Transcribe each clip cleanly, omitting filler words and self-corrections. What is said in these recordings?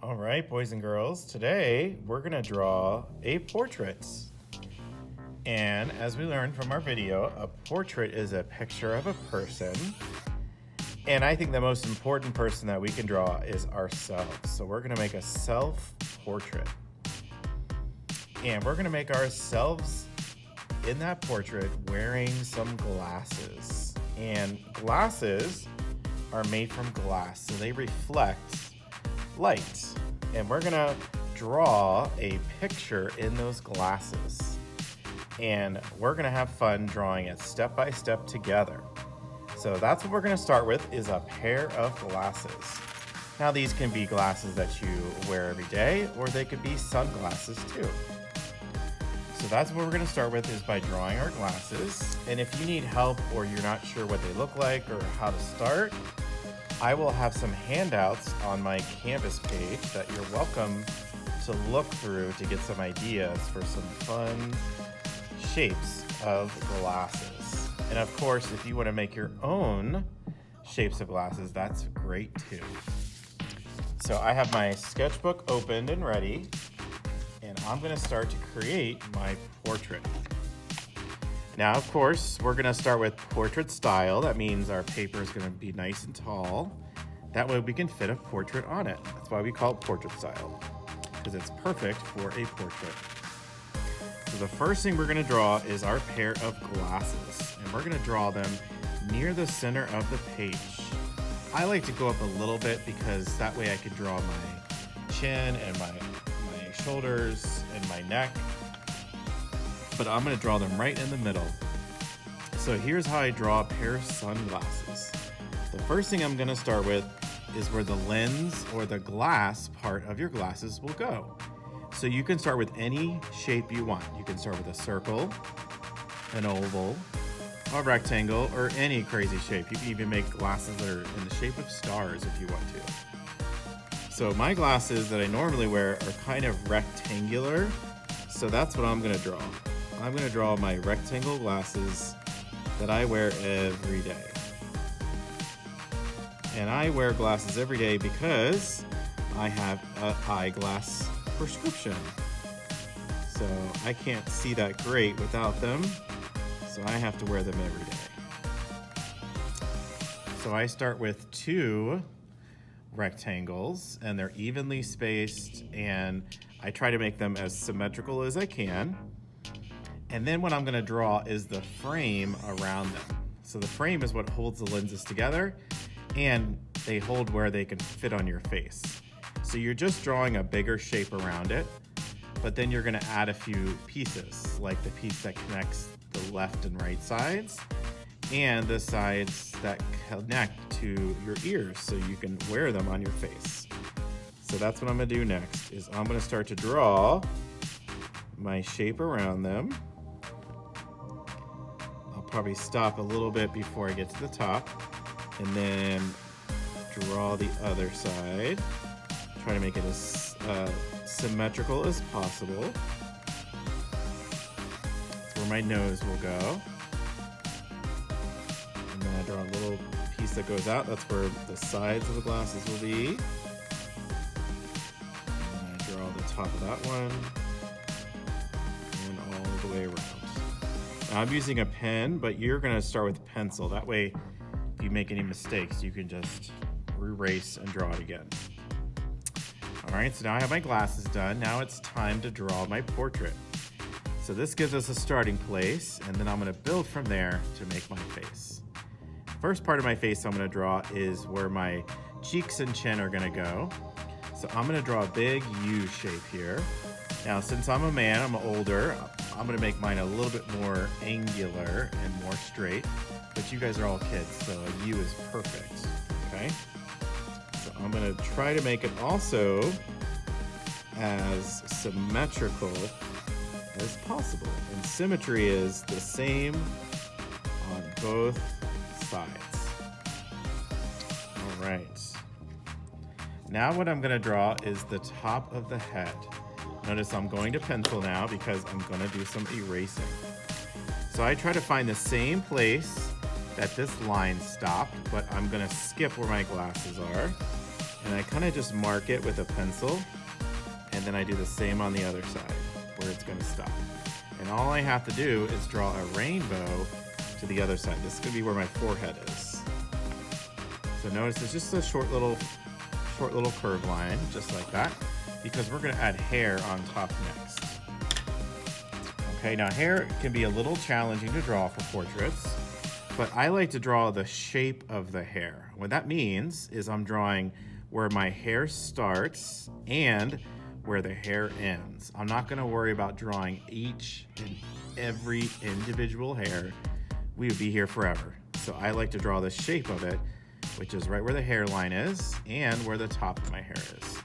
All right, boys and girls, today we're gonna draw a portrait. And as we learned from our video, a portrait is a picture of a person. And I think the most important person that we can draw is ourselves. So we're gonna make a self-portrait. And we're gonna make ourselves in that portrait wearing some glasses. And glasses are made from glass, so they reflect light. And we're gonna draw a picture in those glasses. And we're gonna have fun drawing it step by step together. So that's what we're gonna start with, is a pair of glasses. Now these can be glasses that you wear every day, or they could be sunglasses too. So that's what we're gonna start with, is by drawing our glasses. And if you need help or you're not sure what they look like or how to start, I will have some handouts on my Canvas page that you're welcome to look through to get some ideas for some fun shapes of glasses. And of course, if you want to make your own shapes of glasses, that's great too. So I have my sketchbook opened and ready, and I'm going to start to create my portrait. Now, of course, we're gonna start with portrait style. That means our paper is gonna be nice and tall. That way we can fit a portrait on it. That's why we call it portrait style, because it's perfect for a portrait. So the first thing we're gonna draw is our pair of glasses, and we're gonna draw them near the center of the page. I like to go up a little bit because that way I can draw my chin and my shoulders and my neck. But I'm gonna draw them right in the middle. So here's how I draw a pair of sunglasses. The first thing I'm gonna start with is where the lens or the glass part of your glasses will go. So you can start with any shape you want. You can start with a circle, an oval, a rectangle, or any crazy shape. You can even make glasses that are in the shape of stars if you want to. So my glasses that I normally wear are kind of rectangular, so that's what I'm gonna draw. I'm gonna draw my rectangle glasses that I wear every day. And I wear glasses every day because I have an eyeglass prescription. So I can't see that great without them, so I have to wear them every day. So I start with 2 rectangles, and they're evenly spaced, and I try to make them as symmetrical as I can. And then what I'm gonna draw is the frame around them. So the frame is what holds the lenses together, and they hold where they can fit on your face. So you're just drawing a bigger shape around it, but then you're gonna add a few pieces, like the piece that connects the left and right sides, and the sides that connect to your ears so you can wear them on your face. So that's what I'm gonna do next, is I'm gonna start to draw my shape around them. Probably stop a little bit before I get to the top, and then draw the other side. Try to make it as symmetrical as possible. That's where my nose will go. And then I draw a little piece that goes out. That's where the sides of the glasses will be. And I draw the top of that one, and all the way around. I'm using a pen, but you're gonna start with pencil. That way, if you make any mistakes, you can just erase and draw it again. All right, so now I have my glasses done. Now it's time to draw my portrait. So this gives us a starting place, and then I'm gonna build from there to make my face. First part of my face I'm gonna draw is where my cheeks and chin are gonna go. So I'm gonna draw a big U shape here. Now, since I'm a man, I'm older, I'm gonna make mine a little bit more angular and more straight, but you guys are all kids, so a U is perfect, okay? So I'm gonna try to make it also as symmetrical as possible. And symmetry is the same on both sides. All right. Now what I'm gonna draw is the top of the head. Notice I'm going to pencil now because I'm gonna do some erasing. So I try to find the same place that this line stopped, but I'm gonna skip where my glasses are. And I kind of just mark it with a pencil, and then I do the same on the other side where it's going to stop. And all I have to do is draw a rainbow to the other side. This is going to be where my forehead is. So notice it's just a short little curved line, just like that, because we're going to add hair on top next. Okay, now hair can be a little challenging to draw for portraits, but I like to draw the shape of the hair. What that means is I'm drawing where my hair starts and where the hair ends. I'm not gonna worry about drawing each and every individual hair. We would be here forever. So I like to draw the shape of it, which is right where the hairline is and where the top of my hair is.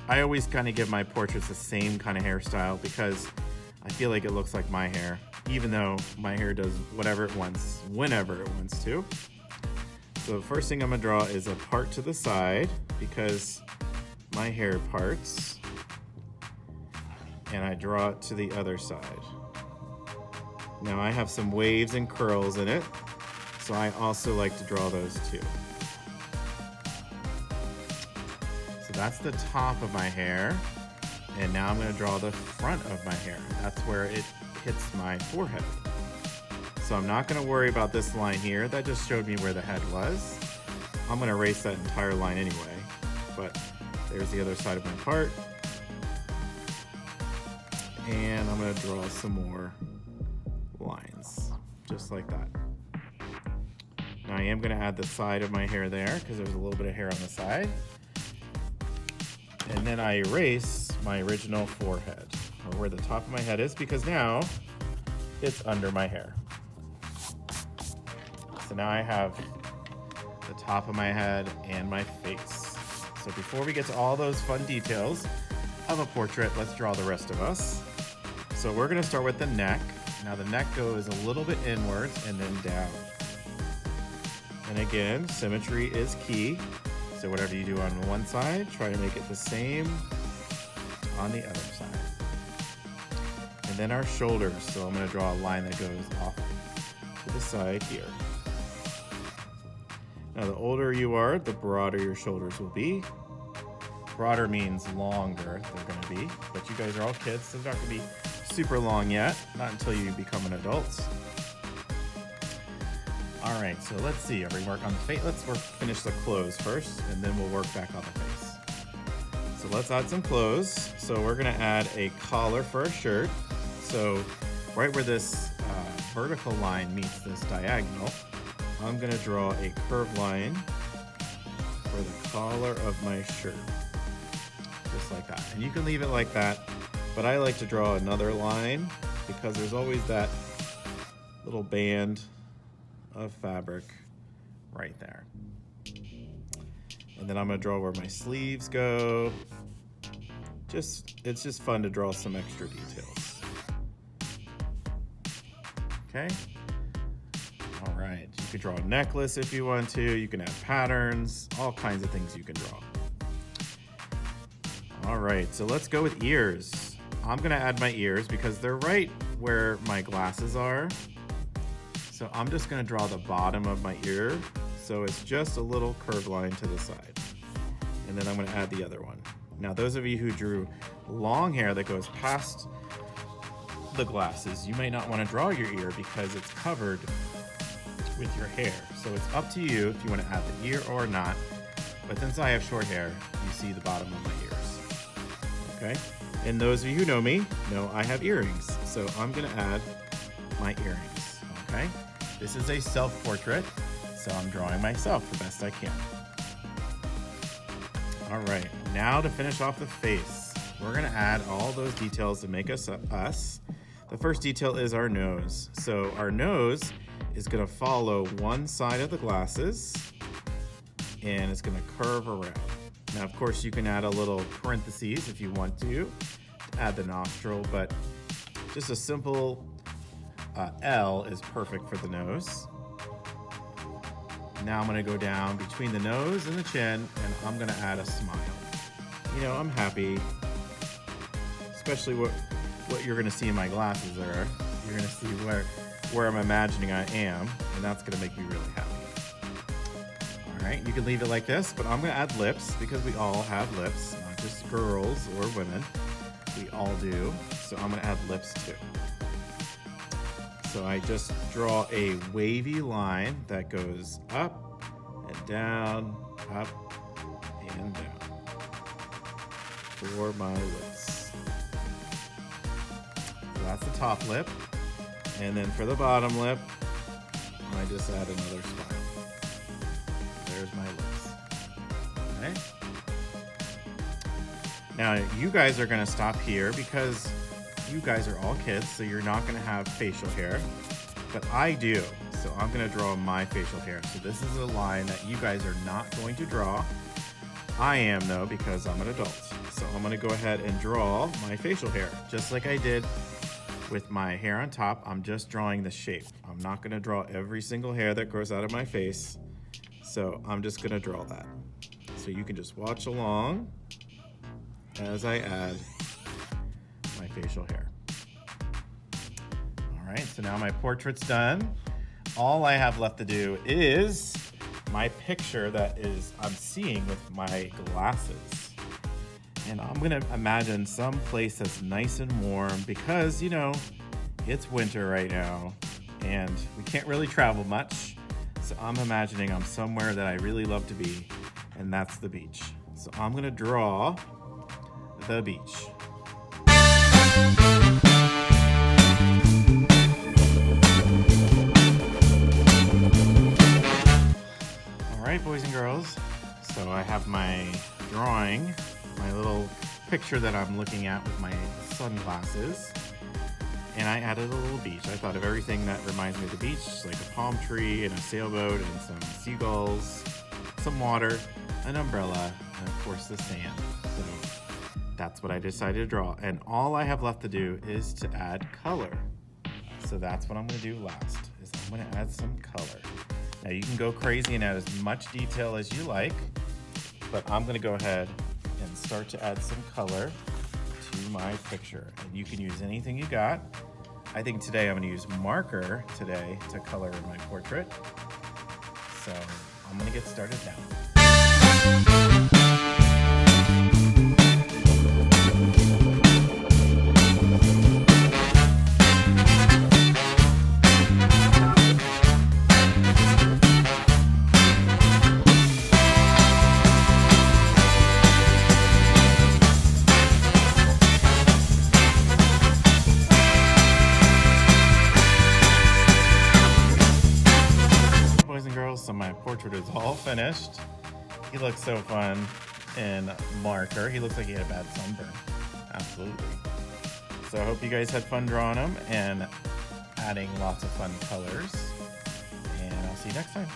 I always kind of give my portraits the same kind of hairstyle because I feel like it looks like my hair, even though my hair does whatever it wants, whenever it wants to. So the first thing I'm gonna draw is a part to the side because my hair parts, and I draw it to the other side. Now I have some waves and curls in it, so I also like to draw those too. So that's the top of my hair, and now I'm going to draw the front of my hair. That's where it hits my forehead. So I'm not going to worry about this line here. That just showed me where the head was. I'm going to erase that entire line anyway, but there's the other side of my part. And I'm going to draw some more lines, just like that. Now I am going to add the side of my hair there because there's a little bit of hair on the side. And then I erase my original forehead, or where the top of my head is, because now it's under my hair. So now I have the top of my head and my face. So before we get to all those fun details of a portrait, let's draw the rest of us. So we're going to start with the neck. Now the neck goes a little bit inwards and then down. And again, symmetry is key. So whatever you do on one side, try to make it the same on the other side. And then our shoulders. So I'm going to draw a line that goes off to the side here. Now the older you are, the broader your shoulders will be. Broader means longer they're going to be, but you guys are all kids, so they're not going to be super long yet, not until you become an adult. All right, so let's see. Are we work on the face? Let's finish the clothes first, and then we'll work back on the face. So let's add some clothes. So we're gonna add a collar for a shirt. So right where this vertical line meets this diagonal, I'm gonna draw a curved line for the collar of my shirt, just like that. And you can leave it like that, but I like to draw another line because there's always that little band of fabric right there. And then I'm gonna draw where my sleeves go. It's just fun to draw some extra details. Okay. All right, you could draw a necklace if you want to. You can add patterns, all kinds of things you can draw. All right, so let's go with ears. I'm gonna add my ears because they're right where my glasses are. So I'm just gonna draw the bottom of my ear. So it's just a little curved line to the side. And then I'm gonna add the other one. Now, those of you who drew long hair that goes past the glasses, you may not wanna draw your ear because it's covered with your hair. So it's up to you if you wanna add the ear or not. But since I have short hair, you see the bottom of my ears, okay? And those of you who know me know I have earrings. So I'm gonna add my earrings, okay? This is a self-portrait, so I'm drawing myself the best I can. All right, now to finish off the face, we're gonna add all those details to make us us. The first detail is our nose. So our nose is gonna follow one side of the glasses, and it's gonna curve around. Now, of course, you can add a little parentheses if you want to add the nostril, but just a simple L is perfect for the nose. Now I'm gonna go down between the nose and the chin, and I'm gonna add a smile. You know, I'm happy, especially what you're gonna see in my glasses there. You're gonna see where I'm imagining I am, and that's gonna make me really happy. All right, you can leave it like this, but I'm gonna add lips because we all have lips, not just girls or women. We all do, so I'm gonna add lips too. So I just draw a wavy line that goes up and down, up and down for my lips. So that's the top lip. And then for the bottom lip, I just add another smile. There's my lips. Okay. Now you guys are gonna stop here because you guys are all kids, so you're not gonna have facial hair, but I do. So I'm gonna draw my facial hair. So this is a line that you guys are not going to draw. I am though, because I'm an adult. So I'm gonna go ahead and draw my facial hair, just like I did with my hair on top. I'm just drawing the shape. I'm not gonna draw every single hair that grows out of my face. So I'm just gonna draw that. So you can just watch along as I add my facial hair. All right, so now my portrait's done. All I have left to do is my picture that I'm seeing with my glasses. And I'm gonna imagine some place that's nice and warm because, you know, it's winter right now and we can't really travel much. So I'm imagining I'm somewhere that I really love to be, and that's the beach. So I'm gonna draw the beach. All right, boys and girls. So I have my drawing, my little picture that I'm looking at with my sunglasses. And I added a little beach. I thought of everything that reminds me of the beach, like a palm tree and a sailboat and some seagulls, some water, an umbrella, and of course the sand. So that's what I decided to draw. And all I have left to do is to add color. So that's what I'm gonna do last, is I'm gonna add some color. Now you can go crazy and add as much detail as you like, but I'm gonna go ahead and start to add some color to my picture. And you can use anything you got. I think today I'm gonna use marker today to color in my portrait. So I'm gonna get started now. Boys and girls, so my portrait is all finished. He looks so fun in marker. He looks like he had a bad sunburn. Absolutely. So I hope you guys had fun drawing him and adding lots of fun colors. And I'll see you next time.